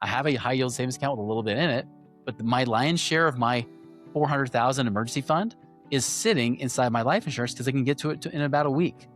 I have a high yield savings account with a little bit in it, but my lion's share of my 400,000 emergency fund is sitting inside my life insurance because I can get to it in about a week,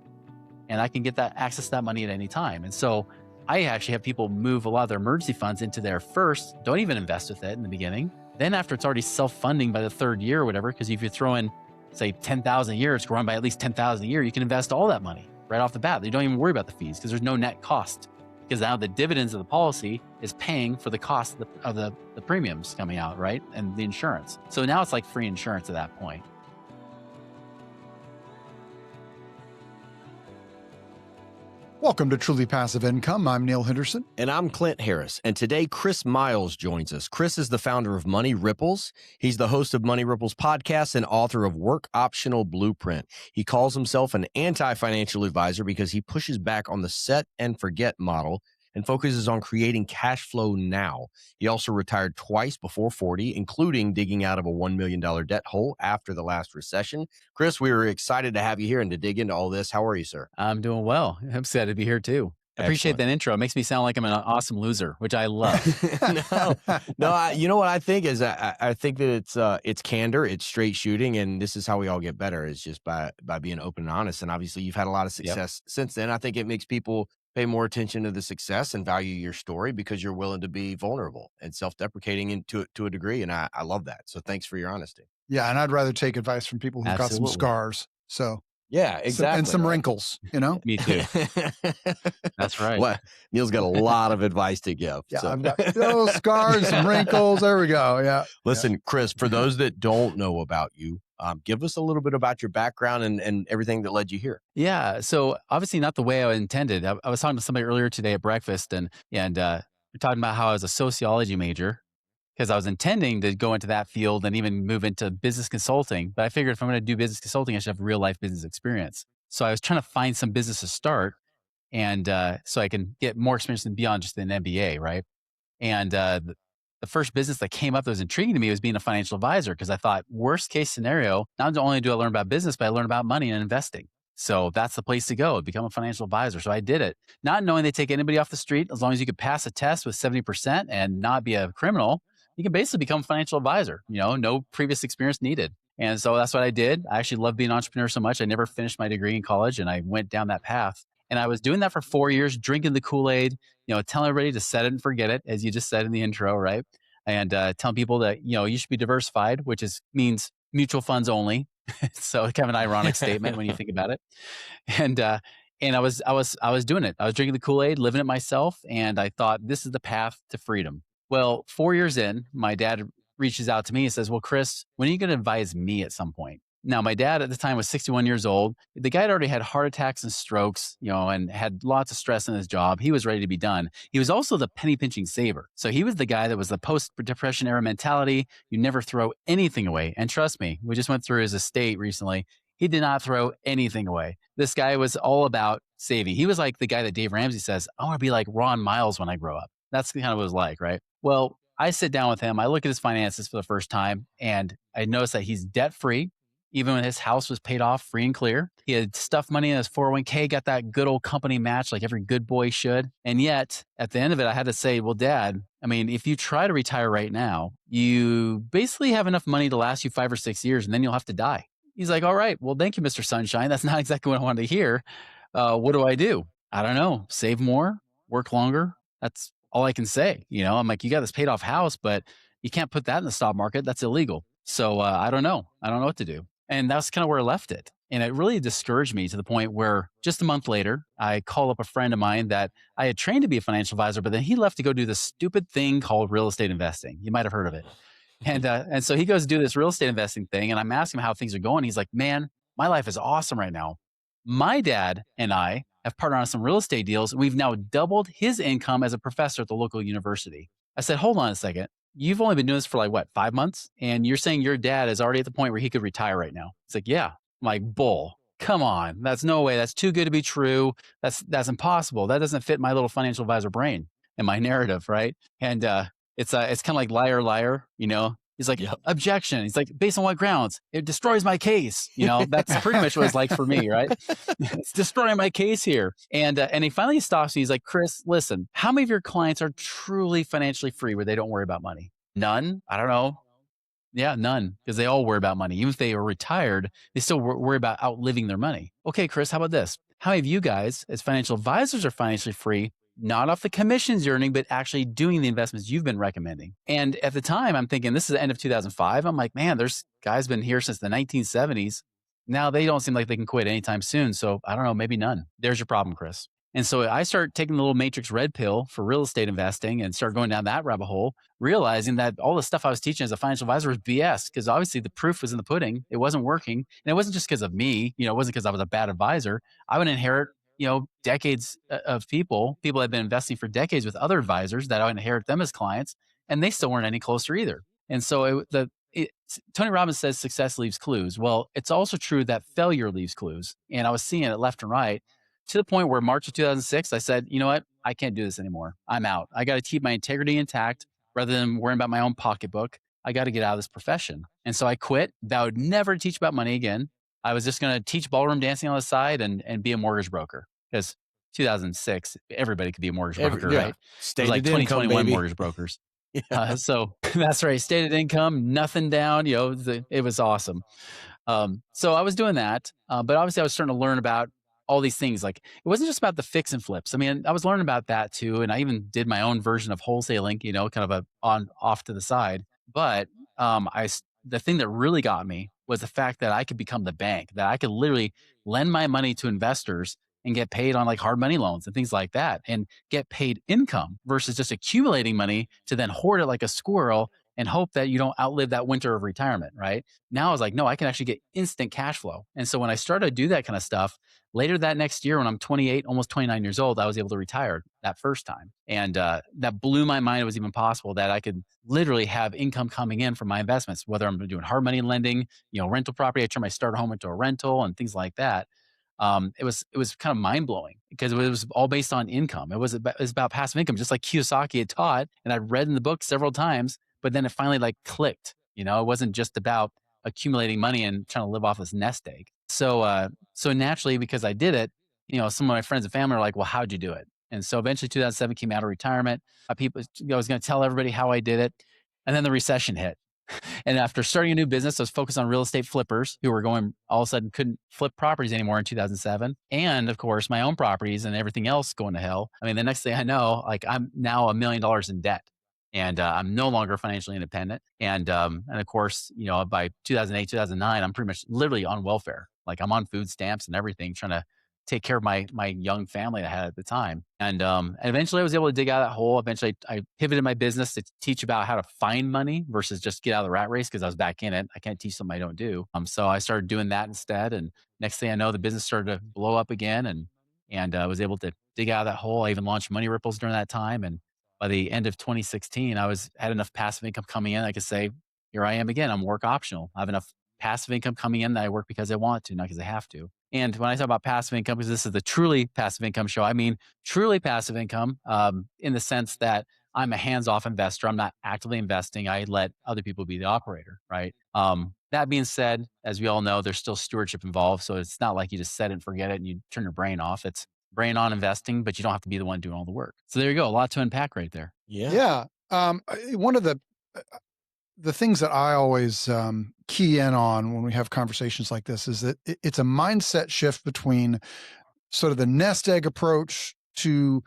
and I can get that access to that money at any time. And so I actually have people move a lot of their emergency funds into there first, don't even invest with it in the beginning. Then after it's already self-funding by the third year or whatever, because if you throw in, say, 10,000 a year, it's growing by at least 10,000 a year, you can invest all that money right off the bat. You don't even worry about the fees because there's no net cost, because now the dividends of the policy is paying for the cost of the premiums coming out, right? And the insurance. So now it's like free insurance at that point. Welcome to Truly Passive Income. I'm Neil Henderson. And I'm Clint Harris. And today, Chris Miles joins us. Chris is the founder of Money Ripples. He's the host of Money Ripples podcast and author of Work Optional Blueprint. He calls himself an anti-financial advisor because he pushes back on the set and forget model and focuses on creating cash flow now. He also retired twice before 40, including digging out of a $1 million debt hole after the last recession. Chris, we were excited to have you here and to dig into all this. How are you, sir? I'm doing well. I'm excited to be here too. I appreciate that intro. It makes me sound like I'm an awesome loser, which I love. You know what I think is I think that it's candor, it's straight shooting, and this is how we all get better, is just by being open and honest. And obviously you've had a lot of success since then. I think it makes people pay more attention to the success and value your story because you're willing to be vulnerable and self-deprecating to a degree. And I love that. So thanks for your honesty. Yeah. And I'd rather take advice from people who've got some scars. So yeah, exactly. And some wrinkles, you know? Me too. That's right. Well, Neil's got a lot of advice to give. Yeah, so. I've got those scars, some wrinkles. There we go. Yeah. Listen, Chris, for those that don't know about you, give us a little bit about your background and everything that led you here. Yeah. So obviously not the way I intended. I was talking to somebody earlier today at breakfast and we're talking about how I was a sociology major because I was intending to go into that field and even move into business consulting. But I figured if I'm going to do business consulting, I should have real life business experience. So I was trying to find some business to start and so I can get more experience than beyond just an MBA, right? And the first business that came up that was intriguing to me was being a financial advisor because I thought worst case scenario, not only do I learn about business, but I learn about money and investing. So that's the place to go, become a financial advisor. So I did it, not knowing they take anybody off the street. As long as you could pass a test with 70% and not be a criminal, you can basically become a financial advisor, no previous experience needed. And so that's what I did. I actually love being an entrepreneur so much. I never finished my degree in college and I went down that path. And I was doing that for 4 years, drinking the Kool-Aid, telling everybody to set it and forget it, as you just said in the intro, right? And telling people that, you should be diversified, which means mutual funds only. So kind of an ironic statement when you think about it. And I was doing it. I was drinking the Kool-Aid, living it myself. And I thought this is the path to freedom. Well, 4 years in, my dad reaches out to me and says, well, Chris, when are you going to advise me at some point? Now, my dad at the time was 61 years old. The guy had already had heart attacks and strokes, and had lots of stress in his job. He was ready to be done. He was also the penny pinching saver. So he was the guy that was the post-depression era mentality. You never throw anything away. And trust me, we just went through his estate recently. He did not throw anything away. This guy was all about saving. He was like the guy that Dave Ramsey says, I want to be like Ron Miles when I grow up. That's kind of what it was like, right? Well, I sit down with him. I look at his finances for the first time, and I notice that he's debt-free. Even when his house was paid off free and clear, he had stuffed money in his 401k, got that good old company match like every good boy should. And yet, at the end of it, I had to say, well, Dad, if you try to retire right now, you basically have enough money to last you 5 or 6 years, and then you'll have to die. He's like, all right, well, thank you, Mr. Sunshine. That's not exactly what I wanted to hear. What do I do? I don't know. Save more, work longer. That's all I can say. I'm like, you got this paid off house, but you can't put that in the stock market. That's illegal. So I don't know. I don't know what to do. And that's kind of where I left it. And it really discouraged me to the point where just a month later, I call up a friend of mine that I had trained to be a financial advisor, but then he left to go do this stupid thing called real estate investing. You might have heard of it. And so he goes to do this real estate investing thing. And I'm asking him how things are going. He's like, man, my life is awesome right now. My dad and I have partnered on some real estate deals. We've now doubled his income as a professor at the local university. I said, hold on a second. You've only been doing this for 5 months? And you're saying your dad is already at the point where he could retire right now. It's like, yeah. I'm like, bull. Come on. That's no way. That's too good to be true. That's impossible. That doesn't fit my little financial advisor brain and my narrative, right? And it's kind of like liar, liar, He's He's like, Yep. objection. He's like, based on what grounds? It destroys my case. You know, that's pretty much what it's like for me, right? It's destroying my case here. And he finally stops me. He's like, Chris, listen, how many of your clients are truly financially free where they don't worry about money? None? I don't know. Yeah, none, because they all worry about money. Even if they are retired, they still worry about outliving their money. Okay, Chris, how about this? How many of you guys, as financial advisors, are financially free, not off the commissions you're earning, but actually doing the investments you've been recommending? And at the time, I'm thinking, this is the end of 2005. I'm like, man, there's guys been here since the 1970s. Now they don't seem like they can quit anytime soon. So I don't know, maybe none. There's your problem, Chris. And so I start taking the little matrix red pill for real estate investing and start going down that rabbit hole, realizing that all the stuff I was teaching as a financial advisor was BS, because obviously the proof was in the pudding. It wasn't working. And it wasn't just because of me, it wasn't because I was a bad advisor. I would inherit, decades of people that had been investing for decades with other advisors that I would inherit them as clients, and they still weren't any closer either. And so Tony Robbins says success leaves clues. Well, it's also true that failure leaves clues. And I was seeing it left and right, to the point where March of 2006, I said, you know what? I can't do this anymore. I'm out. I got to keep my integrity intact rather than worrying about my own pocketbook. I got to get out of this profession. And so I quit, vowed never to teach about money again. I was just going to teach ballroom dancing on the side and be a mortgage broker, because 2006, everybody could be a mortgage broker, right? It was like 2021 mortgage brokers. So that's right. Stated income, nothing down, it was awesome. So I was doing that, but obviously I was starting to learn about all these things. Like, it wasn't just about the fix and flips. I mean, I was learning about that too. And I even did my own version of wholesaling, kind of off to the side. But the thing that really got me was the fact that I could become the bank, that I could literally lend my money to investors and get paid on like hard money loans and things like that, and get paid income versus just accumulating money to then hoard it like a squirrel and hope that you don't outlive that winter of retirement, right? Now I was like, no, I can actually get instant cash flow. And so when I started to do that kind of stuff, later that next year, when I'm 28, almost 29 years old, I was able to retire that first time. And that blew my mind. It was even possible that I could literally have income coming in from my investments, whether I'm doing hard money lending, rental property. I turned my starter home into a rental and things like that. It was kind of mind blowing, because it was all based on income. It was about passive income, just like Kiyosaki had taught, and I'd read in the book several times. But then it finally like clicked. It wasn't just about accumulating money and trying to live off this nest egg. So naturally, because I did it, some of my friends and family are like, "Well, how'd you do it?" And so eventually, 2007 came out of retirement. I was going to tell everybody how I did it, and then the recession hit. And after starting a new business, I was focused on real estate flippers who were going, all of a sudden couldn't flip properties anymore in 2007. And of course, my own properties and everything else going to hell. I mean, the next thing I know, like, I'm now $1 million in debt, and I'm no longer financially independent. And of course, by 2008, 2009, I'm pretty much literally on welfare. Like, I'm on food stamps and everything, trying to take care of my young family I had at the time. And eventually I was able to dig out of that hole. Eventually I pivoted my business to teach about how to find money versus just get out of the rat race, because I was back in it. I can't teach something I don't do. So I started doing that instead. And next thing I know, the business started to blow up again, and I was able to dig out of that hole. I even launched Money Ripples during that time. And by the end of 2016, had enough passive income coming in. I could say, here I am again. I'm work optional. I have enough passive income coming in that I work because I want to, not because I have to. And when I talk about passive income, because this is the truly passive income show, I mean truly passive income, in the sense that I'm a hands-off investor. I'm not actively investing. I let other people be the operator, right? That being said, as we all know, there's still stewardship involved. So it's not like you just set it and forget it and you turn your brain off. It's brain on investing, but you don't have to be the one doing all the work. So there you go. A lot to unpack right there. Yeah. One of the things that I always key in on when we have conversations like this is that it's a mindset shift between sort of the nest egg approach to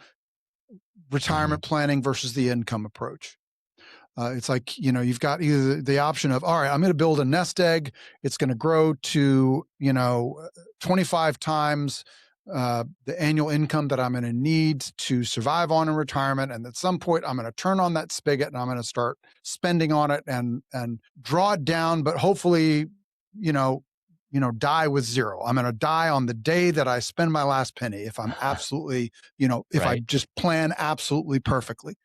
retirement planning versus the income approach. It's like, you've got either the option of, all right, I'm going to build a nest egg. It's going to grow to, 25 times the annual income that I'm going to need to survive on in retirement. And at some point, I'm going to turn on that spigot and I'm going to start spending on it and draw it down, but hopefully, die with zero. I'm going to die on the day that I spend my last penny if I'm absolutely, if I just plan absolutely perfectly.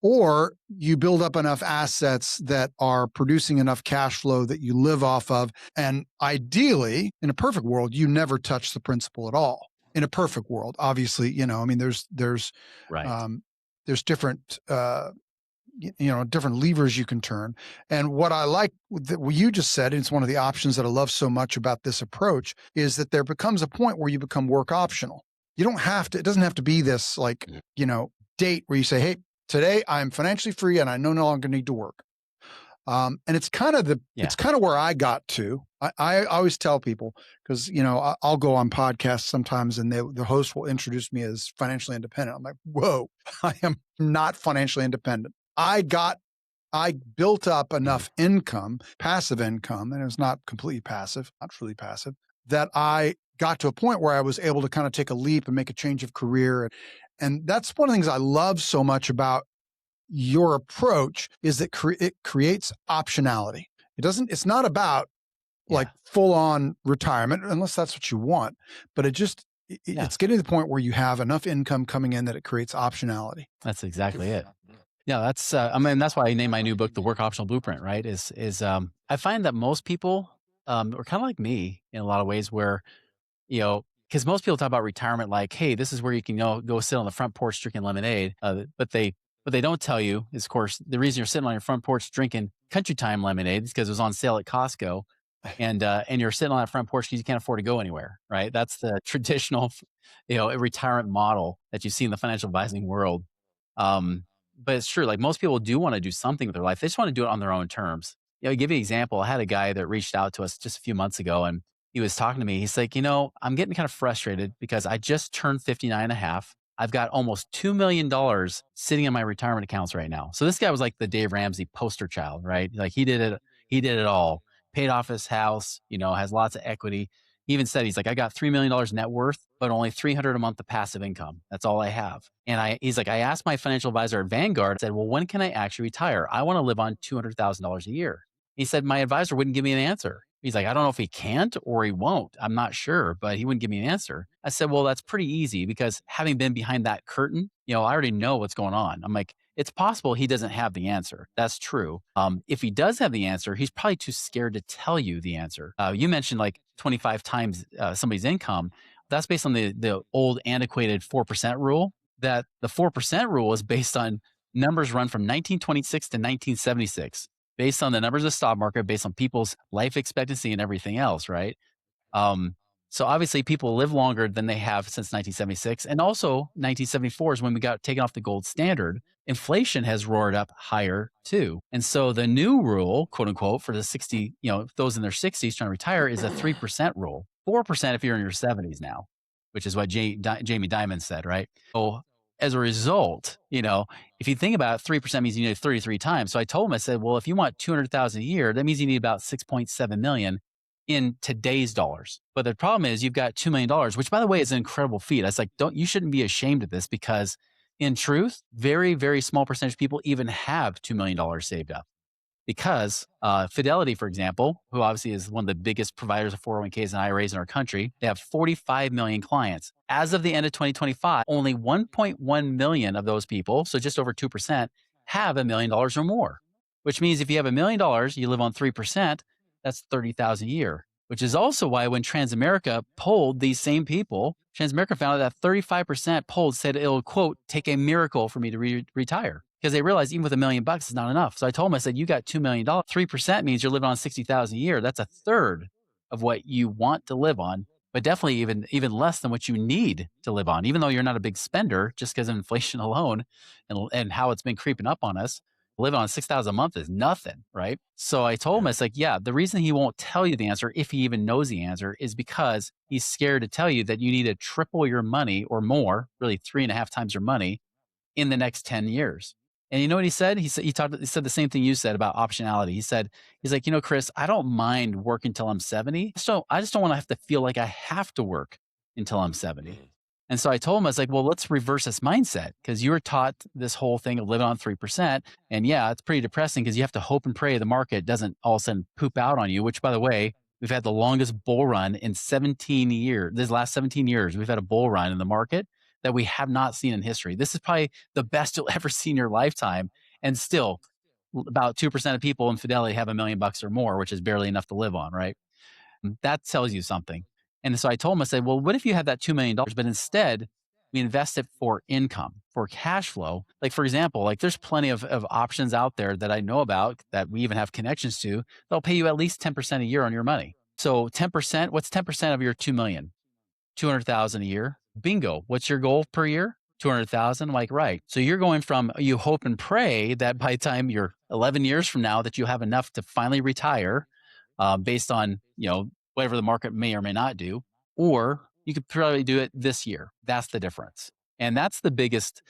Or you build up enough assets that are producing enough cash flow that you live off of. And ideally, in a perfect world, you never touch the principal at all. In a perfect world, obviously, there's Right. There's different different levers you can turn. And what I like that what you just said, and it's one of the options that I love so much about this approach, is that there becomes a point where you become work optional. You don't have to, it doesn't have to be this like, date where you say, hey, today I'm financially free and I no longer need to work. And it's kind of it's kind of where I got to. I always tell people, because I'll go on podcasts sometimes and the host will introduce me as financially independent. I'm like, whoa, I am not financially independent. I built up enough income, passive income, and it's not completely passive, not truly passive, that I got to a point where I was able to kind of take a leap and make a change of career. And that's one of the things I love so much about your approach, is that it creates optionality. It's not about like full on retirement, unless that's what you want, but it's getting to the point where you have enough income coming in that it creates optionality. That's exactly it. Yeah, that's that's why I named my new book The Work Optional Blueprint, right? I find that most people are kind of like me in a lot of ways, where because most people talk about retirement like, hey, this is where you can go sit on the front porch drinking lemonade. But they don't tell you is, of course, the reason you're sitting on your front porch drinking Country Time lemonade is because it was on sale at Costco, and you're sitting on that front porch because you can't afford to go anywhere, right? That's the traditional, retirement model that you see in the financial advising world. But it's true. Like, most people do want to do something with their life. They just want to do it on their own terms. To give you an example, I had a guy that reached out to us just a few months ago, and he was talking to me. He's like, I'm getting kind of frustrated because I just turned 59 and a half. I've got almost $2 million sitting in my retirement accounts right now. So this guy was like the Dave Ramsey poster child, right? Like, he did it all. Paid off his house, has lots of equity. He even said, he's like, I got $3 million net worth, but only $300 a month of passive income. That's all I have. And he's like, I asked my financial advisor at Vanguard, I said, well, when can I actually retire? I want to live on $200,000 a year. He said, my advisor wouldn't give me an answer. He's like, I don't know if he can't or he won't. I'm not sure, but he wouldn't give me an answer. I said, well, that's pretty easy, because having been behind that curtain, I already know what's going on. I'm like, it's possible he doesn't have the answer. That's true. If he does have the answer, he's probably too scared to tell you the answer. You mentioned like 25 times somebody's income. That's based on the old antiquated 4% rule. That the 4% rule is based on numbers run from 1926 to 1976, based on the numbers of the stock market, based on people's life expectancy and everything else, right? So obviously people live longer than they have since 1976. And also 1974 is when we got taken off the gold standard. Inflation has roared up higher too. And so the new rule, quote unquote, for the 60, those in their 60s trying to retire, is a 3% rule. 4% if you're in your 70s now, which is what Jamie Dimon said, right? So as a result, if you think about it, 3% means you need it 33 times. So I told him, I said, well, if you want 200,000 a year, that means you need about 6.7 million in today's dollars. But the problem is you've got $2 million, which, by the way, is an incredible feat. I was like, you shouldn't be ashamed of this, because in truth, very, very small percentage of people even have $2 million saved up. Because Fidelity, for example, who obviously is one of the biggest providers of 401ks and IRAs in our country, they have 45 million clients. As of the end of 2025, only 1.1 million of those people, so just over 2%, have $1 million or more, which means if you have $1 million, you live on 3%, that's 30,000 a year, which is also why when Transamerica polled these same people, Transamerica found out that 35% polled said it'll, quote, take a miracle for me to retire. Because they realized even with $1 million it's not enough. So I told them, I said, you got $2 million. 3% means you're living on 60,000 a year. That's a third of what you want to live on, but definitely even less than what you need to live on, even though you're not a big spender, just because of inflation alone and how it's been creeping up on us. Living on 6,000 a month is nothing, right? So I told him, it's like, yeah, the reason he won't tell you the answer, if he even knows the answer, is because he's scared to tell you that you need to triple your money or more, really 3.5 times your money in the next 10 years. And you know what he said? He said the same thing you said about optionality. He's like, Chris, I don't mind working until I'm 70. I just don't want to have to feel like I have to work until I'm 70. And so I told him, I was like, well, let's reverse this mindset, because you were taught this whole thing of living on 3%. And yeah, it's pretty depressing because you have to hope and pray the market doesn't all of a sudden poop out on you, which, by the way, we've had the longest bull run in 17 years. This last 17 years, we've had a bull run in the market that we have not seen in history. This is probably the best you'll ever see in your lifetime. And still, about 2% of people in Fidelity have $1 million or more, which is barely enough to live on, right? That tells you something. And so I told him, I said, well, what if you had that $2 million, but instead We invest it for income, for cash flow. Like, for example, like there's plenty of options out there that I know about that we even have connections to. They'll pay you at least 10% a year on your money. So 10%, what's 10% of your 2 million? 200,000 a year. Bingo. What's your goal per year? 200,000. Like, right. So you're going from, you hope and pray that by the time you're 11 years from now, that you have enough to finally retire, based on, whatever the market may or may not do, or you could probably do it this year. That's the difference. And that's the biggest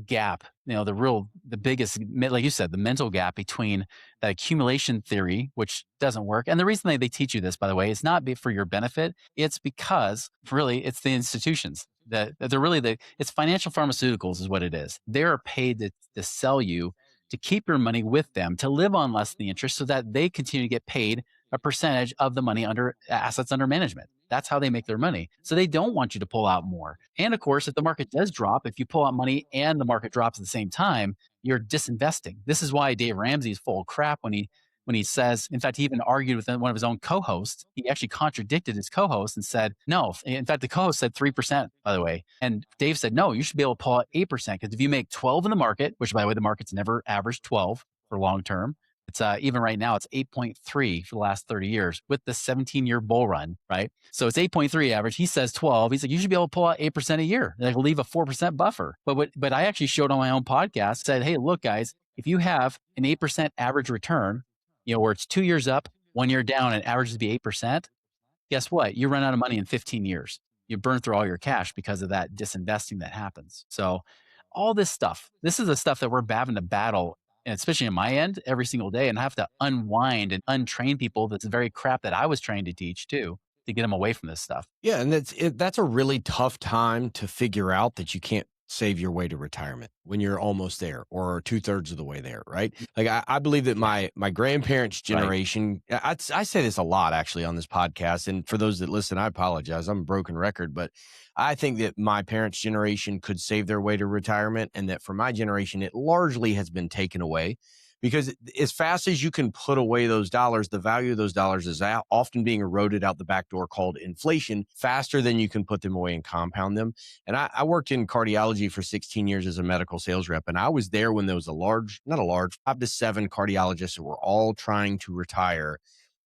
gap, the biggest, like you said, the mental gap between that accumulation theory, which doesn't work. And the reason they teach you this, by the way, is not for your benefit. It's because really it's the institutions that they're really it's financial pharmaceuticals is what it is. They're paid to sell you, to keep your money with them, to live on less than the interest so that they continue to get paid a percentage of the money under assets under management. That's how they make their money. So they don't want you to pull out more. And of course, if the market does drop, if you pull out money and the market drops at the same time, you're disinvesting. This is why Dave Ramsey is full of crap when he says, in fact, he even argued with one of his own co-hosts. He actually contradicted his co-host and said, no. In fact, the co-host said 3%, by the way. And Dave said, no, you should be able to pull out 8%, because if you make 12 in the market, which by the way, the market's never averaged 12 for long term. It's even right now, it's 8.3 for the last 30 years with the 17-year bull run, right? So it's 8.3 average. He says 12. He's like, you should be able to pull out 8% a year. Like, leave a 4% buffer. But I actually showed on my own podcast, said, hey, look, guys, if you have an 8% average return, where it's 2 years up, 1 year down, and averages to be 8%, guess what? You run out of money in 15 years. You burn through all your cash because of that disinvesting that happens. So all this stuff, this is the stuff that we're having to battle, and especially on my end, every single day, and I have to unwind and untrain people. That's the very crap that I was trained to teach too, to get them away from this stuff. Yeah, and that's a really tough time to figure out that you can't save your way to retirement when you're almost there or 2/3 of the way there, right? Like I believe that my grandparents' generation, right. I say this a lot actually on this podcast, and for those that listen, I apologize. I'm a broken record, but I think that my parents' generation could save their way to retirement, and that for my generation, it largely has been taken away. Because as fast as you can put away those dollars, the value of those dollars is often being eroded out the back door, called inflation, faster than you can put them away and compound them. And I worked in cardiology for 16 years as a medical sales rep. And I was there when there was not a large, 5 to 7 cardiologists who were all trying to retire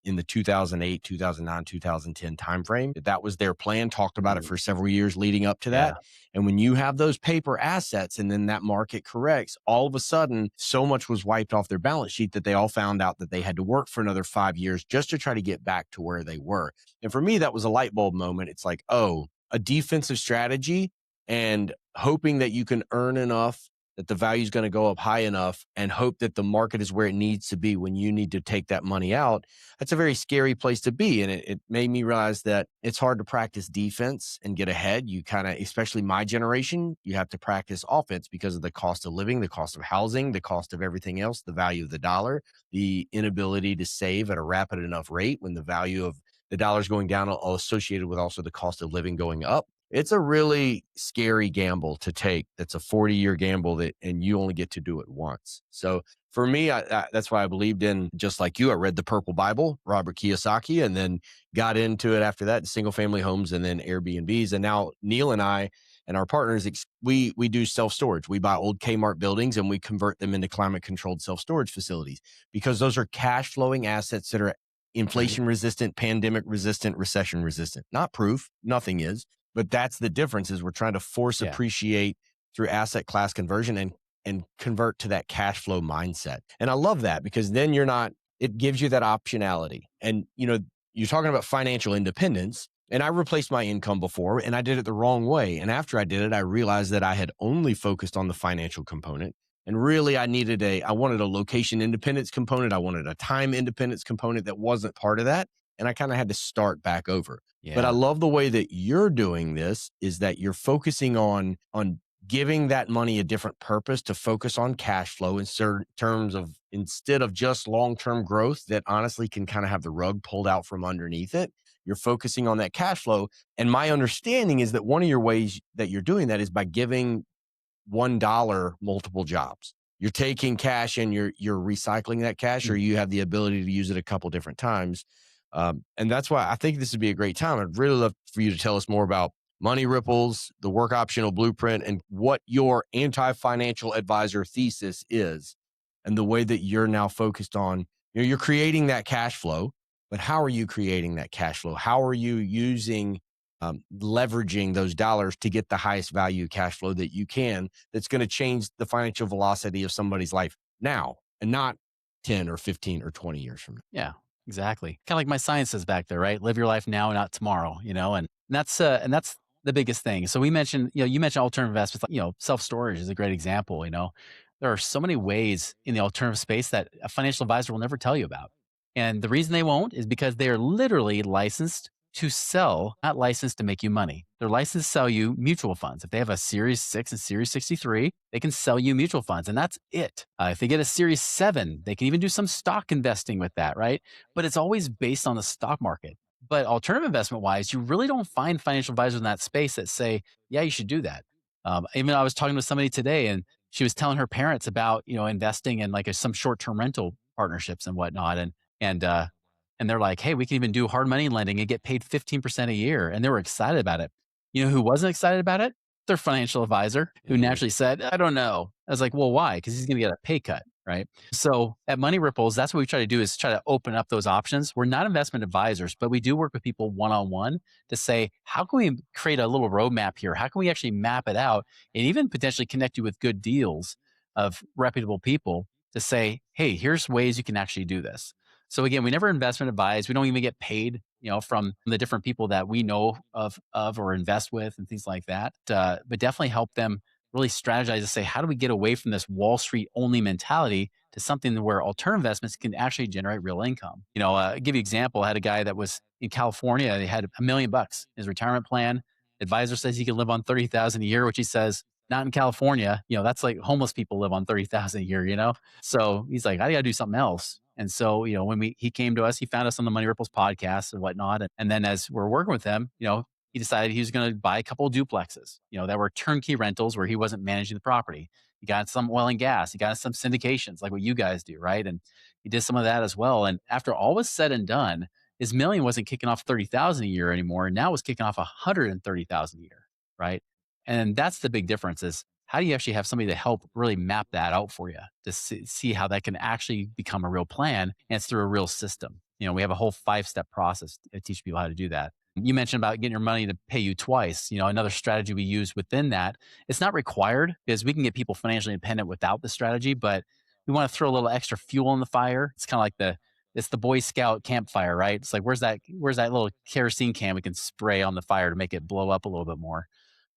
in the 2008, 2009, 2010 timeframe. That was their plan, talked about it for several years leading up to that. Yeah. And when you have those paper assets and then that market corrects, all of a sudden, so much was wiped off their balance sheet that they all found out that they had to work for another 5 years just to try to get back to where they were. And for me, that was a light bulb moment. It's like, oh, a defensive strategy and hoping that you can earn enough that the value is going to go up high enough and hope that the market is where it needs to be when you need to take that money out. That's a very scary place to be. And it made me realize that it's hard to practice defense and get ahead. You kind of, especially my generation, you have to practice offense because of the cost of living, the cost of housing, the cost of everything else, the value of the dollar, the inability to save at a rapid enough rate when the value of the dollar's going down, associated with also the cost of living going up. It's a really scary gamble to take. That's a 40-year gamble and you only get to do it once. So for me, that's why I believed in, just like you, I read the Purple Bible, Robert Kiyosaki, and then got into it after that, single family homes and then Airbnbs. And now Neil and I and our partners, we do self-storage. We buy old Kmart buildings and we convert them into climate controlled self-storage facilities, because those are cash flowing assets that are inflation resistant, pandemic resistant, recession resistant. Not proof, nothing is. But that's the difference, is we're trying to force appreciate through asset class conversion and convert to that cash flow mindset. And I love that, because then it gives you that optionality. And, you're talking about financial independence, and I replaced my income before and I did it the wrong way. And after I did it, I realized that I had only focused on the financial component. And really I wanted a location independence component. I wanted a time independence component that wasn't part of that. And I kind of had to start back over. Yeah. But I love the way that you're doing this, is that you're focusing on giving that money a different purpose, to focus on cash flow in certain terms of, instead of just long-term growth that honestly can kind of have the rug pulled out from underneath it. You're focusing on that cash flow. And my understanding is that one of your ways that you're doing that is by giving $1 multiple jobs. You're taking cash and you're recycling that cash, or you have the ability to use it a couple different times. And that's why I think this would be a great time. I'd really love for you to tell us more about Money Ripples, the Work Optional Blueprint, and what your anti-financial advisor thesis is, and the way that you're now focused on, you're creating that cash flow, but how are you creating that cash flow? How are you using, leveraging those dollars to get the highest value cash flow that you can, that's going to change the financial velocity of somebody's life now and not 10 or 15 or 20 years from now. Yeah, exactly. Kind of like my sign says back there, right? Live your life now, not tomorrow, and that's the biggest thing. So we mentioned, you mentioned alternative investments, like, self-storage. Is a great example. There are so many ways in the alternative space that a financial advisor will never tell you about. And the reason they won't is because they are literally licensed to sell, not licensed to make you money. They're licensed to sell you mutual funds. If they have a Series 6 and Series 63, they can sell you mutual funds, and that's it. If they get a Series 7, they can even do some stock investing with that, right? But it's always based on the stock market. But alternative investment wise, you really don't find financial advisors in that space that say, yeah, you should do that. Even I was talking to somebody today, and she was telling her parents about, investing in like some short-term rental partnerships and whatnot. And they're like, hey, we can even do hard money lending and get paid 15% a year. And they were excited about it. You know who wasn't excited about it? Their financial advisor, who naturally said, I don't know. I was like, well, why? Because he's going to get a pay cut, right? So at Money Ripples, that's what we try to do, is try to open up those options. We're not investment advisors, but we do work with people one-on-one to say, how can we create a little roadmap here? How can we actually map it out and even potentially connect you with good deals of reputable people to say, hey, here's ways you can actually do this. So again, we never investment advise. We don't even get paid, from the different people that we know of or invest with and things like that. But definitely help them really strategize to say, how do we get away from this Wall Street only mentality to something where alternative investments can actually generate real income? I'll give you an example. I had a guy that was in California. He had $1 million in his retirement plan. Advisor says he can live on $30,000 a year, which he says, not in California. That's like homeless people live on $30,000 a year. So he's like, I got to do something else. And so, when he came to us, he found us on the Money Ripples podcast and whatnot. And then as we're working with him, he decided he was going to buy a couple of duplexes, that were turnkey rentals where he wasn't managing the property. He got some oil and gas. He got some syndications like what you guys do, right? And he did some of that as well. And after all was said and done, his million wasn't kicking off 30,000 a year anymore. And now it was kicking off 130,000 a year, right? And that's the big difference, is how do you actually have somebody to help really map that out for you to see how that can actually become a real plan, and it's through a real system. We have a whole 5-step process to teach people how to do that. You mentioned about getting your money to pay you twice. Another strategy we use within that, it's not required because we can get people financially independent without the strategy, but we want to throw a little extra fuel on the fire. It's kind of like it's the Boy Scout campfire, right? It's like, where's that little kerosene can we can spray on the fire to make it blow up a little bit more?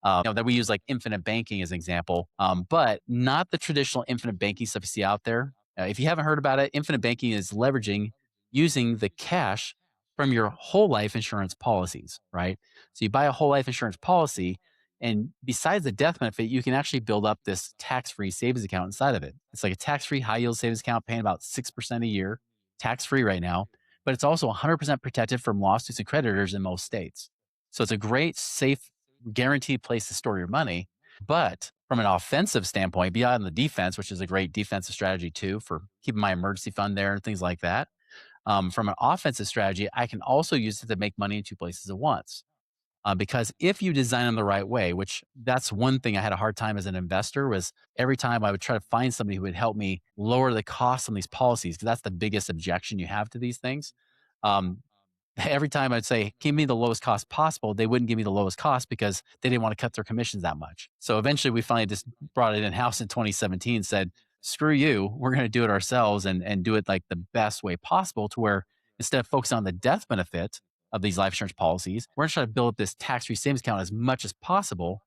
That we use like infinite banking as an example, but not the traditional infinite banking stuff you see out there. If you haven't heard about it, infinite banking is leveraging using the cash from your whole life insurance policies, right? So you buy a whole life insurance policy, and besides the death benefit, you can actually build up this tax-free savings account inside of it. It's like a tax-free high yield savings account paying about 6% a year, tax-free right now, but it's also 100% protected from lawsuits and creditors in most states. So it's a great, safe, guaranteed place to store your money. But from an offensive standpoint, beyond the defense, which is a great defensive strategy too, for keeping my emergency fund there and things like that. From an offensive strategy, I can also use it to make money in 2 places at once. Because if you design them the right way, which that's one thing I had a hard time as an investor, was every time I would try to find somebody who would help me lower the cost on these policies, because that's the biggest objection you have to these things. Every time I'd say, give me the lowest cost possible, they wouldn't give me the lowest cost because they didn't want to cut their commissions that much. So eventually we finally just brought it in-house in 2017, said, screw you, we're going to do it ourselves and do it like the best way possible, to where instead of focusing on the death benefit of these life insurance policies, we're going to try to build up this tax-free savings account as much as possible,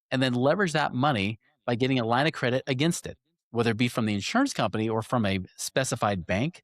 and then leverage that money by getting a line of credit against it, whether it be from the insurance company or from a specified bank,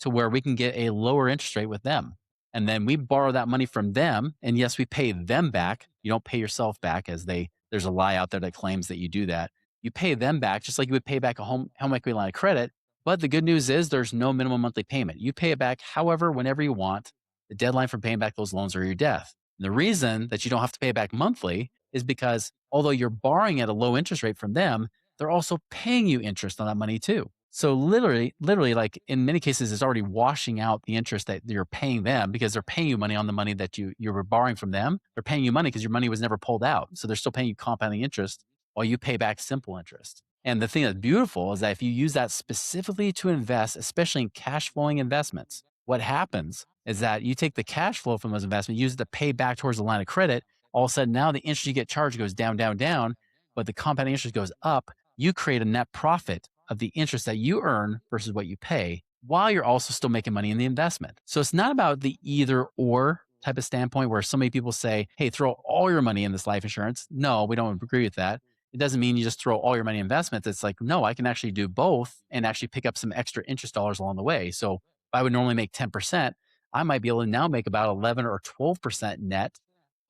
to where we can get a lower interest rate with them. And then we borrow that money from them. And yes, we pay them back. You don't pay yourself back, there's a lie out there that claims that you do that. You pay them back just like you would pay back a home equity line of credit. But the good news is there's no minimum monthly payment. You pay it back however, whenever you want. The deadline for paying back those loans are your death. And the reason that you don't have to pay it back monthly is because although you're borrowing at a low interest rate from them, they're also paying you interest on that money too. So literally, like in many cases, it's already washing out the interest that you're paying them because they're paying you money on the money that you were borrowing from them. They're paying you money because your money was never pulled out. So they're still paying you compounding interest while you pay back simple interest. And the thing that's beautiful is that if you use that specifically to invest, especially in cash flowing investments, what happens is that you take the cash flow from those investments, use it to pay back towards the line of credit. All of a sudden, now the interest you get charged goes down, down, down, but the compounding interest goes up. You create a net profit of the interest that you earn versus what you pay while you're also still making money in the investment. So it's not about the either or type of standpoint where so many people say, hey, throw all your money in this life insurance. No, we don't agree with that. It doesn't mean you just throw all your money in investments. It's like, no, I can actually do both and actually pick up some extra interest dollars along the way. So if I would normally make 10%, I might be able to now make about 11 or 12% net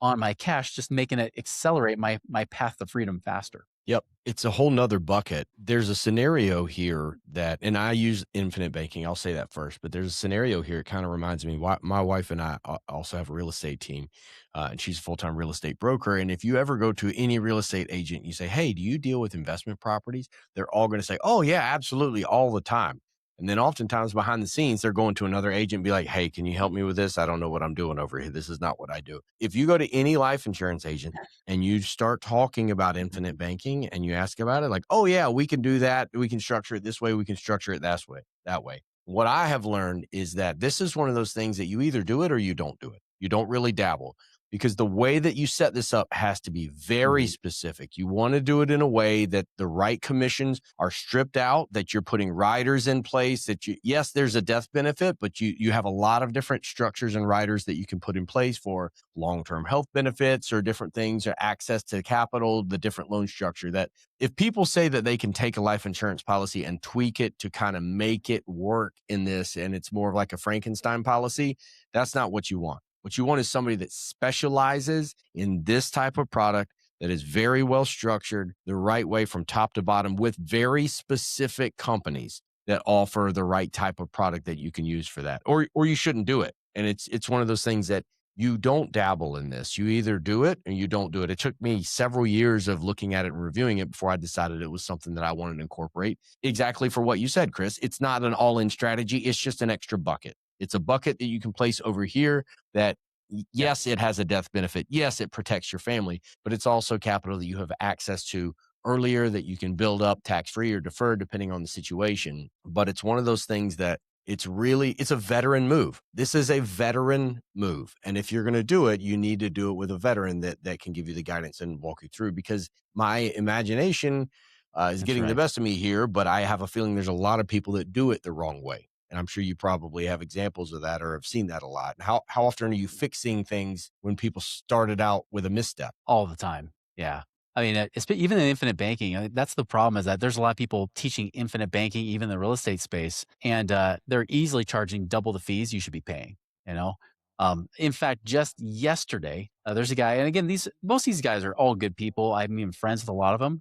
on my cash, just making it accelerate my path to freedom faster. Yep. It's a whole nother bucket. There's a scenario here that, and I use infinite banking. I'll say that first, but there's a scenario here. It kind of reminds me, my wife and I also have a real estate team, and she's a full-time real estate broker. And if you ever go to any real estate agent, you say, hey, do you deal with investment properties? They're all going to say, oh yeah, absolutely. All the time. And then oftentimes behind the scenes, they're going to another agent and be like, hey, can you help me with this? I don't know what I'm doing over here. This is not what I do. If you go to any life insurance agent and you start talking about infinite banking and you ask about it, like, oh yeah, we can do that. We can structure it this way. We can structure it that way. What I have learned is that this is one of those things that you either do it or you don't do it. You don't really dabble. Because the way that you set this up has to be very specific. You want to do it in a way that the right commissions are stripped out, that you're putting riders in place, that yes, there's a death benefit, but you have a lot of different structures and riders that you can put in place for long-term health benefits or different things or access to capital, the different loan structure. That if people say that they can take a life insurance policy and tweak it to kind of make it work in this, and it's more of like a Frankenstein policy, that's not what you want. What you want is somebody that specializes in this type of product that is very well structured the right way from top to bottom with very specific companies that offer the right type of product that you can use for that. Or you shouldn't do it. And it's one of those things that you don't dabble in this. You either do it or you don't do it. It took me several years of looking at it and reviewing it before I decided it was something that I wanted to incorporate. Exactly for what you said, Chris. It's not an all-in strategy. It's just an extra bucket. It's a bucket that you can place over here that, yes, it has a death benefit. Yes, it protects your family, but it's also capital that you have access to earlier that you can build up tax-free or deferred depending on the situation. But it's one of those things that it's a veteran move. This is a veteran move. And if you're going to do it, you need to do it with a veteran that can give you the guidance and walk you through, because my imagination is getting the best of me here, but I have a feeling there's a lot of people that do it the wrong way. And I'm sure you probably have examples of that or have seen that a lot. How often are you fixing things when people started out with a misstep? All the time. Yeah. I mean, even in infinite banking, that's the problem, is that there's a lot of people teaching infinite banking, even in the real estate space, and they're easily charging double the fees you should be paying, you know? In fact, just yesterday, there's a guy, and again, most of these guys are all good people. I'm even friends with a lot of them.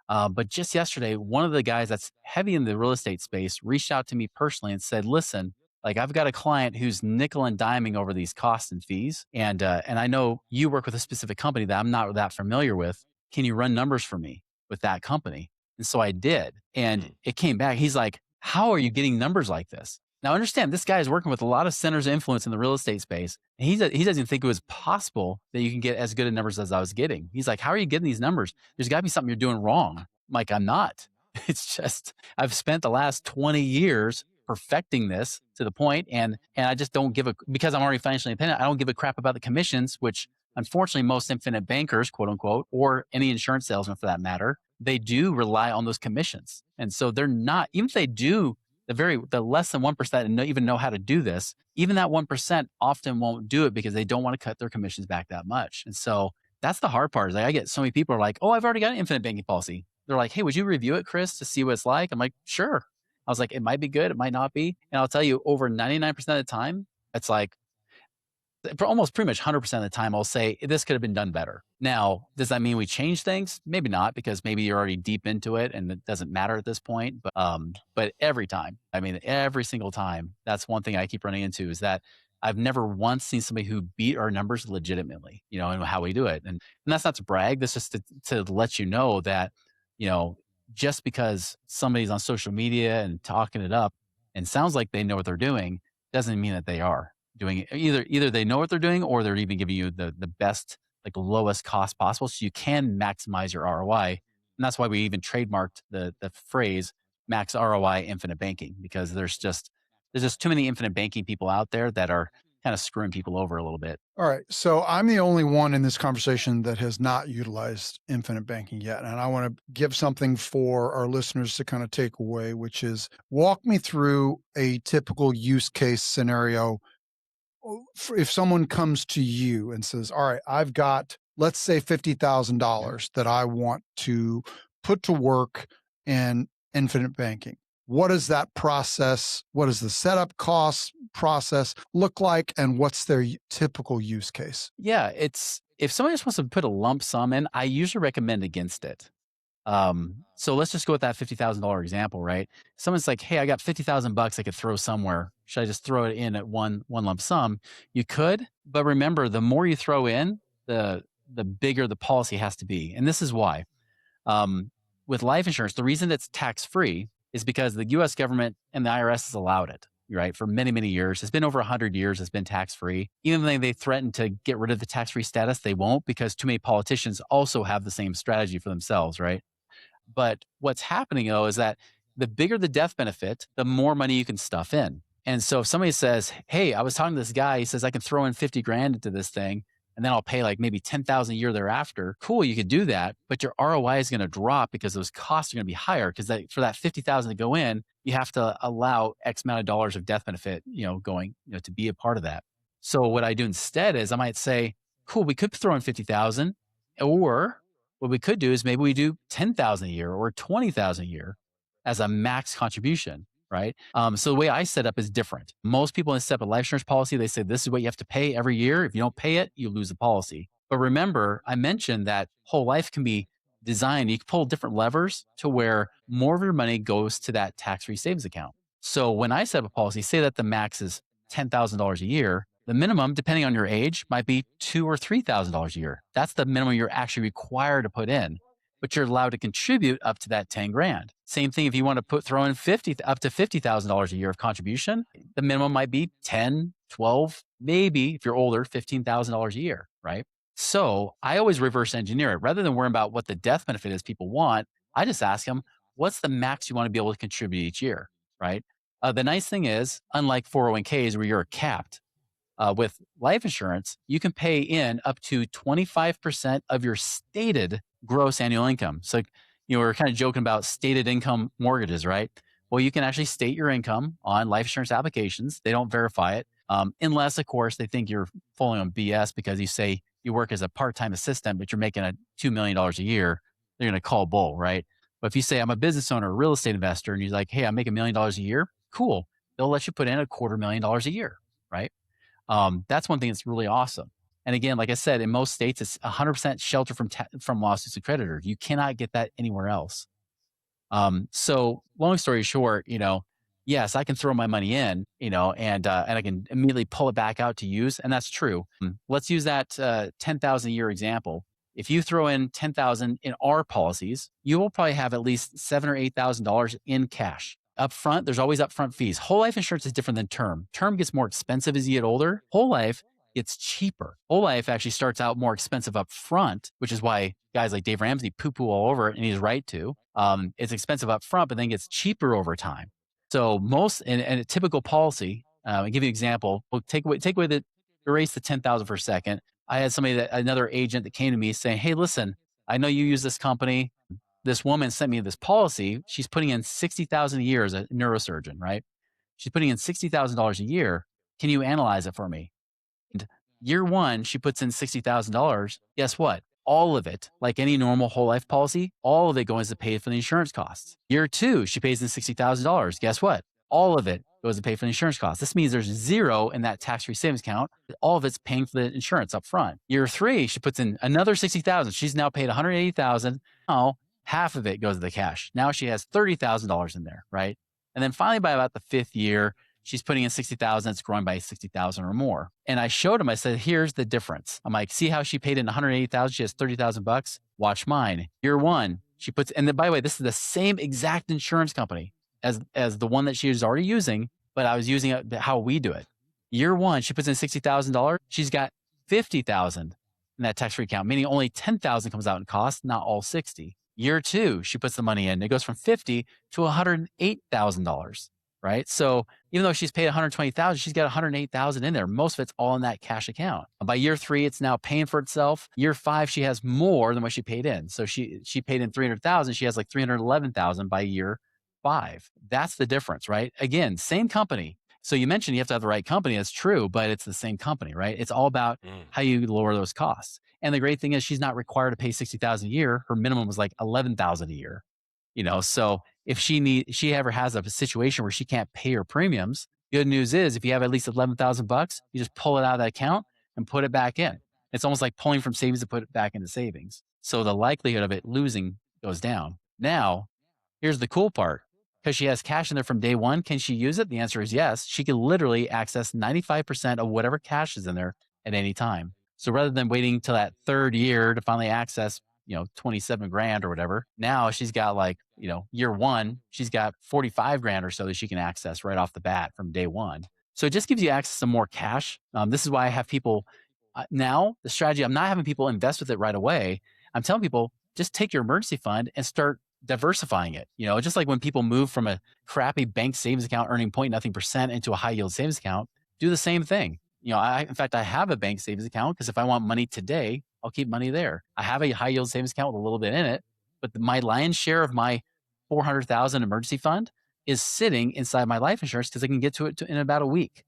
But just yesterday, one of the guys that's heavy in the real estate space reached out to me personally and said, listen, like, I've got a client who's nickel and diming over these costs and fees. And I know you work with a specific company that I'm not that familiar with. Can you run numbers for me with that company? And so I did. And it came back. He's like, how are you getting numbers like this? Now, understand, this guy is working with a lot of centers of influence in the real estate space. And he doesn't even think it was possible that you can get as good a numbers as I was getting. He's like, how are you getting these numbers? There's got to be something you're doing wrong. I'm like, I'm not. It's just, I've spent the last 20 years perfecting this to the point, and I just don't because I'm already financially independent, I don't give a crap about the commissions, which unfortunately most infinite bankers, quote unquote, or any insurance salesman for that matter, they do rely on those commissions. And so they're not, even if they do the less than 1% and even know how to do this, even that 1% often won't do it because they don't want to cut their commissions back that much. And so that's the hard part. Is like, I get so many people are like, oh, I've already got an infinite banking policy. They're like, hey, would you review it, Chris, to see what it's like? I'm like, sure. I was like, it might be good. It might not be. And I'll tell you, over 99% of the time, it's like, almost pretty much 100% of the time, I'll say, this could have been done better. Now, does that mean we change things? Maybe not, because maybe you're already deep into it and it doesn't matter at this point. But every time, I mean, every single time, that's one thing I keep running into, is that I've never once seen somebody who beat our numbers legitimately, and how we do it. And that's not to brag. That's just to let you know that, just because somebody's on social media and talking it up and sounds like they know what they're doing doesn't mean that they are doing it. Either they know what they're doing or they're even giving you the best, like lowest cost possible. So you can maximize your ROI. And that's why we even trademarked the phrase max ROI infinite banking, because there's just too many infinite banking people out there that are kind of screwing people over a little bit. All right. So I'm the only one in this conversation that has not utilized infinite banking yet. And I want to give something for our listeners to kind of take away, which is walk me through a typical use case scenario. If someone comes to you and says, all right, I've got, let's say $50,000 that I want to put to work in infinite banking. What is that process? What does the setup cost process look like? And what's their typical use case? Yeah, if somebody just wants to put a lump sum in, I usually recommend against it. So let's just go with that $50,000 example, right? Someone's like, hey, I got $50,000 I could throw somewhere. Should I just throw it in at one lump sum? You could, but remember, the more you throw in, the bigger the policy has to be. And this is why. With life insurance, the reason it's tax-free is because the US government and the IRS has allowed it, right? For many, many years. It's been over 100 years. It's been tax-free. Even though they threaten to get rid of the tax-free status, they won't, because too many politicians also have the same strategy for themselves, right? But what's happening though is that the bigger the death benefit, the more money you can stuff in. And so if somebody says, hey, I was talking to this guy, he says I can throw in 50 grand into this thing and then I'll pay like maybe 10,000 a year thereafter. Cool, you could do that, but your ROI is going to drop because those costs are going to be higher, because for that 50,000 to go in, you have to allow X amount of dollars of death benefit, going, to be a part of that. So what I do instead is I might say, cool, we could throw in 50,000, or what we could do is maybe we do 10,000 a year or 20,000 a year as a max contribution, right? So the way I set up is different. Most people in set up a life insurance policy, they say, this is what you have to pay every year. If you don't pay it, you lose the policy. But remember, I mentioned that whole life can be designed. You can pull different levers to where more of your money goes to that tax-free savings account. So when I set up a policy, say that the max is $10,000 a year, the minimum, depending on your age, might be $2,000 or $3,000 a year. That's the minimum you're actually required to put in, but you're allowed to contribute up to that 10 grand. Same thing if you want to throw in up to $50,000 a year of contribution, the minimum might be 10, 12, maybe if you're older, $15,000 a year, right? So I always reverse engineer it. Rather than worrying about what the death benefit is people want, I just ask them, what's the max you want to be able to contribute each year, right? The nice thing is, unlike 401ks where you're capped, with life insurance, you can pay in up to 25% of your stated gross annual income. So, we're kind of joking about stated income mortgages, right? Well, you can actually state your income on life insurance applications. They don't verify it, unless, of course, they think you're falling on BS because you say you work as a part-time assistant, but you're making $2 million a year. They're going to call bull, right? But if you say I'm a business owner, a real estate investor, and you're like, hey, I make $1 million a year, cool. They'll let you put in $250,000 a year, right? That's one thing that's really awesome. And again, like I said, in most states, it's 100% shelter from lawsuits and creditors. You cannot get that anywhere else. So long story short, yes, I can throw my money in, and I can immediately pull it back out to use. And that's true. Let's use that 10,000 a year example. If you throw in 10,000 in our policies, you will probably have at least $7,000 or $8,000 in cash. Upfront, there's always upfront fees. Whole life insurance is different than term. Term gets more expensive as you get older. Whole life gets cheaper. Whole life actually starts out more expensive up front, which is why guys like Dave Ramsey poo-poo all over it, and he's right to. It's expensive up front, but then gets cheaper over time. So in a typical policy, I'll give you an example. We'll erase the 10,000 for a second. I had another agent that came to me saying, hey, listen, I know you use this company. This woman sent me this policy. She's putting in $60,000 a year as a neurosurgeon, right? She's putting in $60,000 a year. Can you analyze it for me? And year one, she puts in $60,000. Guess what? All of it, like any normal whole life policy, all of it goes to pay for the insurance costs. Year two, she pays in $60,000. Guess what? All of it goes to pay for the insurance costs. This means there's zero in that tax-free savings account. All of it's paying for the insurance up front. Year three, she puts in another $60,000. She's now paid $180,000. Now, half of it goes to the cash. Now she has $30,000 in there, right? And then finally, by about the fifth year, she's putting in 60,000, it's growing by 60,000 or more. And I showed him, I said, here's the difference. I'm like, see how she paid in 180,000, she has 30,000 bucks. Watch mine. Year one, she puts, and then by the way, this is the same exact insurance company as the one that she was already using, but I was using it how we do it. Year one, she puts in $60,000. She's got 50,000 in that tax-free account, meaning only 10,000 comes out in cost, not all 60. Year two, she puts the money in. It goes from 50 to $108,000, right? So even though she's paid 120,000, she's got 108,000 in there. Most of it's all in that cash account. By year three, it's now paying for itself. Year five, she has more than what she paid in. So she paid in 300,000. She has like 311,000 by year five. That's the difference, right? Again, same company. So you mentioned you have to have the right company. That's true, but it's the same company, right? It's all about how you lower those costs. And the great thing is she's not required to pay 60,000 a year. Her minimum was like 11,000 a year. So if she ever has a situation where she can't pay her premiums, good news is if you have at least 11,000 bucks, you just pull it out of that account and put it back in. It's almost like pulling from savings to put it back into savings. So the likelihood of it losing goes down. Now, here's the cool part. Because she has cash in there from day one, can she use it? The answer is yes. She can literally access 95% of whatever cash is in there at any time. So rather than waiting till that third year to finally access, 27 grand or whatever, now she's got like, year one, she's got 45 grand or so that she can access right off the bat from day one. So it just gives you access to more cash. This is why I have people now, the strategy, I'm not having people invest with it right away. I'm telling people, just take your emergency fund and start diversifying it. Just like when people move from a crappy bank savings account earning 0.nothing% into a high yield savings account, do the same thing. In fact, I have a bank savings account because if I want money today, I'll keep money there. I have a high yield savings account with a little bit in it, but my lion's share of my 400,000 emergency fund is sitting inside my life insurance because I can get to it in about a week.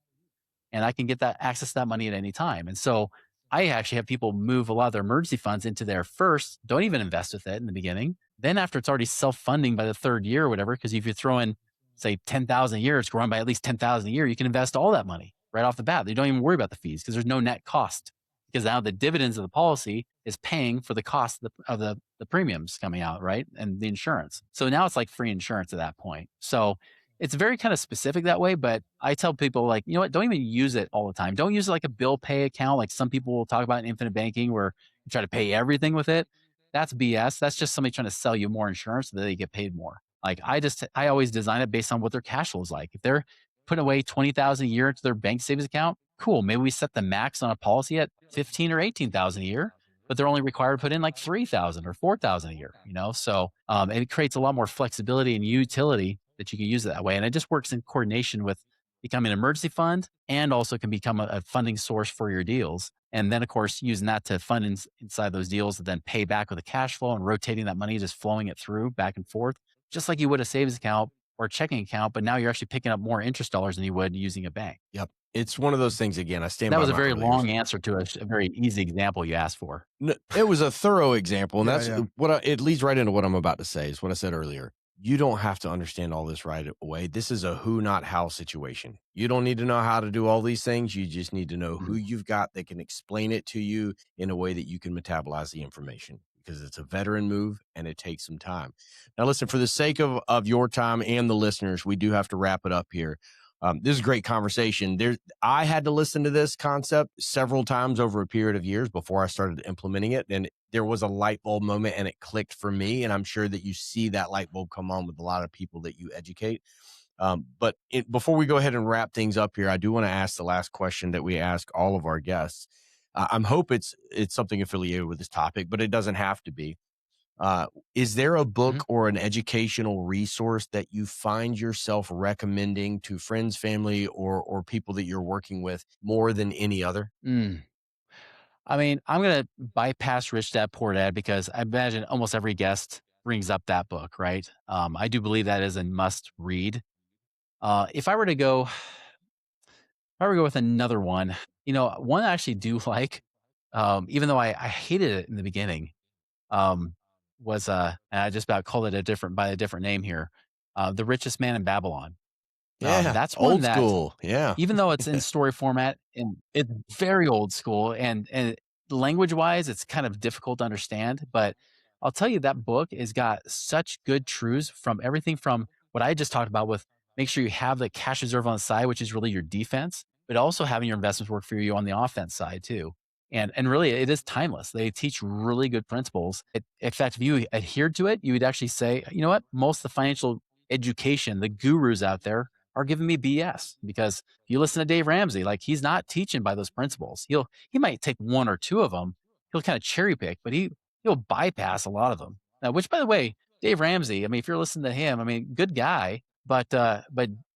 And I can get that access to that money at any time. And so I actually have people move a lot of their emergency funds into there first, don't even invest with it in the beginning. Then after it's already self-funding by the third year or whatever, because if you throw in, say, 10,000 a year, it's growing by at least 10,000 a year, you can invest all that money right off the bat. You don't even worry about the fees because there's no net cost. Because now the dividends of the policy is paying for the cost of the premiums coming out, right? And the insurance. So now it's like free insurance at that point. So it's very kind of specific that way, but I tell people like, don't even use it all the time. Don't use it like a bill pay account. Like some people will talk about in infinite banking where you try to pay everything with it. That's BS. That's just somebody trying to sell you more insurance so that they get paid more. Like I always design it based on what their cash flow is like. If they're putting away 20,000 a year into their bank savings account, cool. Maybe we set the max on a policy at 15 or 18,000 a year, but they're only required to put in like 3,000 or 4,000 a year, So it creates a lot more flexibility and utility that you can use it that way. And it just works in coordination with becoming an emergency fund and also can become a funding source for your deals. And then, of course, using that to fund inside those deals to then pay back with a cash flow and rotating that money, just flowing it through back and forth, just like you would a savings account or a checking account. But now you're actually picking up more interest dollars than you would using a bank. Yep. It's one of those things, again, I stand by That was a my very beliefs. long answer to a very easy example you asked for. No, it was a thorough example. And that's Yeah. it leads right into what I'm about to say is what I said earlier. You don't have to understand all this right away. This is a who, not how situation. You don't need to know how to do all these things. You just need to know who you've got that can explain it to you in a way that you can metabolize the information because it's a veteran move and it takes some time. Now, listen, for the sake of your time and the listeners, we do have to wrap it up here. This is a great conversation. I had to listen to this concept several times over a period of years before I started implementing it. And there was a light bulb moment and it clicked for me. And I'm sure that you see that light bulb come on with a lot of people that you educate. But before we go ahead and wrap things up here, I do want to ask the last question that we ask all of our guests. I'm hope it's something affiliated with this topic, but it doesn't have to be. Is there a book or an educational resource that you find yourself recommending to friends, family, or people that you're working with more than any other? I mean, I'm going to bypass Rich Dad Poor Dad because I imagine almost every guest brings up that book, right? I do believe that is a must read. If I were to go with another one, one I actually do like, even though I hated it in the beginning, was and I just about called it by a different name here, The Richest Man in Babylon. Yeah, that's one old that, school. Yeah, even though it's in story format and it's very old school and language wise, it's kind of difficult to understand. But I'll tell you that book has got such good truths from everything from what I just talked about with make sure you have the cash reserve on the side, which is really your defense, but also having your investments work for you on the offense side too. And really, it is timeless. They teach really good principles. In fact, if you adhered to it, you would actually say, you know what? Most of the financial education, the gurus out there are giving me BS because if you listen to Dave Ramsey, like he's not teaching by those principles. He might take one or two of them. He'll kind of cherry pick, but he'll bypass a lot of them. Now, which by the way, Dave Ramsey, I mean, if you're listening to him, I mean, good guy, but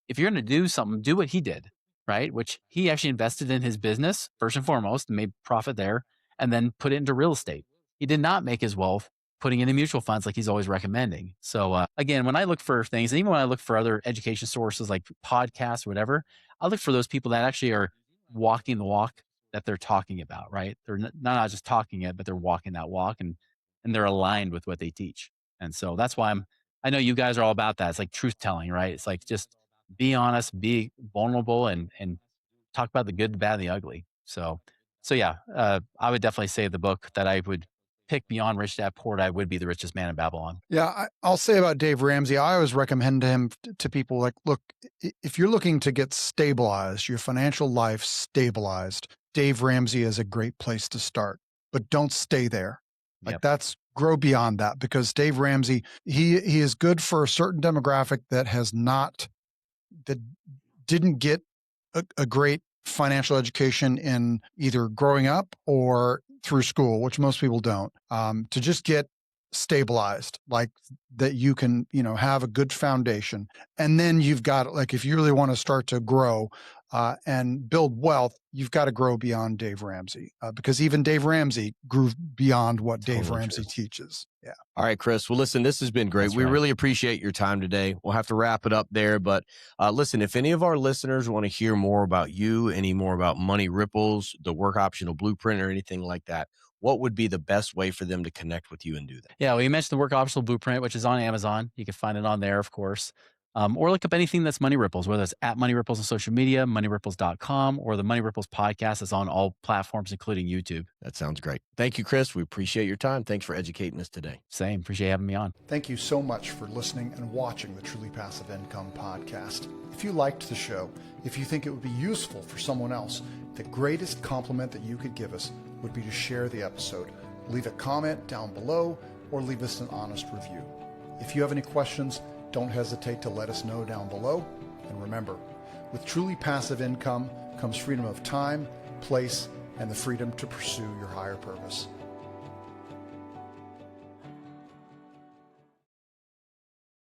if you're going to do something, do what he did, right? Which he actually invested in his business first and foremost, and made profit there, and then put it into real estate. He did not make his wealth putting into mutual funds like he's always recommending. So again, when I look for things, and even when I look for other education sources like podcasts, or whatever, I look for those people that actually are walking the walk that they're talking about, right? They're not just talking it, but they're walking that walk, and they're aligned with what they teach. And so that's why I know you guys are all about that. It's like truth telling, right? It's like just be honest, be vulnerable, and talk about the good, the bad, and the ugly. So yeah, I would definitely say the book that I would pick beyond Rich Dad Poor Dad would be The Richest Man in Babylon. Yeah, I'll say about Dave Ramsey, I always recommend him to people like, look, if you're looking to get stabilized, your financial life stabilized, Dave Ramsey is a great place to start, but don't stay there. Like Yep. that's grow beyond that, because Dave Ramsey, he is good for a certain demographic that didn't get a great financial education in either growing up or through school, which most people don't, to just get stabilized, like that you can, have a good foundation. And then you've got, like, if you really want to start to grow and build wealth, you've got to grow beyond Dave Ramsey, because even Dave Ramsey grew beyond what Dave Totally Ramsey true. teaches. Yeah. All right, Chris. Well, listen, this has been great. That's We right. really appreciate your time today. We'll have to wrap it up there. But listen, if any of our listeners want to hear more about you, any more about Money Ripples, the Work Optional Blueprint, or anything like that, what would be the best way for them to connect with you and do that? Yeah, well, you mentioned the Work Optional Blueprint, which is on Amazon. You can find it on there, of course. Or look up anything that's Money Ripples, whether it's at Money Ripples on social media, moneyripples.com, or the Money Ripples podcast is on all platforms, including YouTube. That sounds great. Thank you, Chris. We appreciate your time. Thanks for educating us today. Same. Appreciate having me on. Thank you so much for listening and watching the Truly Passive Income podcast. If you liked the show, if you think it would be useful for someone else, the greatest compliment that you could give us would be to share the episode. Leave a comment down below or leave us an honest review. If you have any questions, don't hesitate to let us know down below. And remember, with truly passive income comes freedom of time, place, and the freedom to pursue your higher purpose.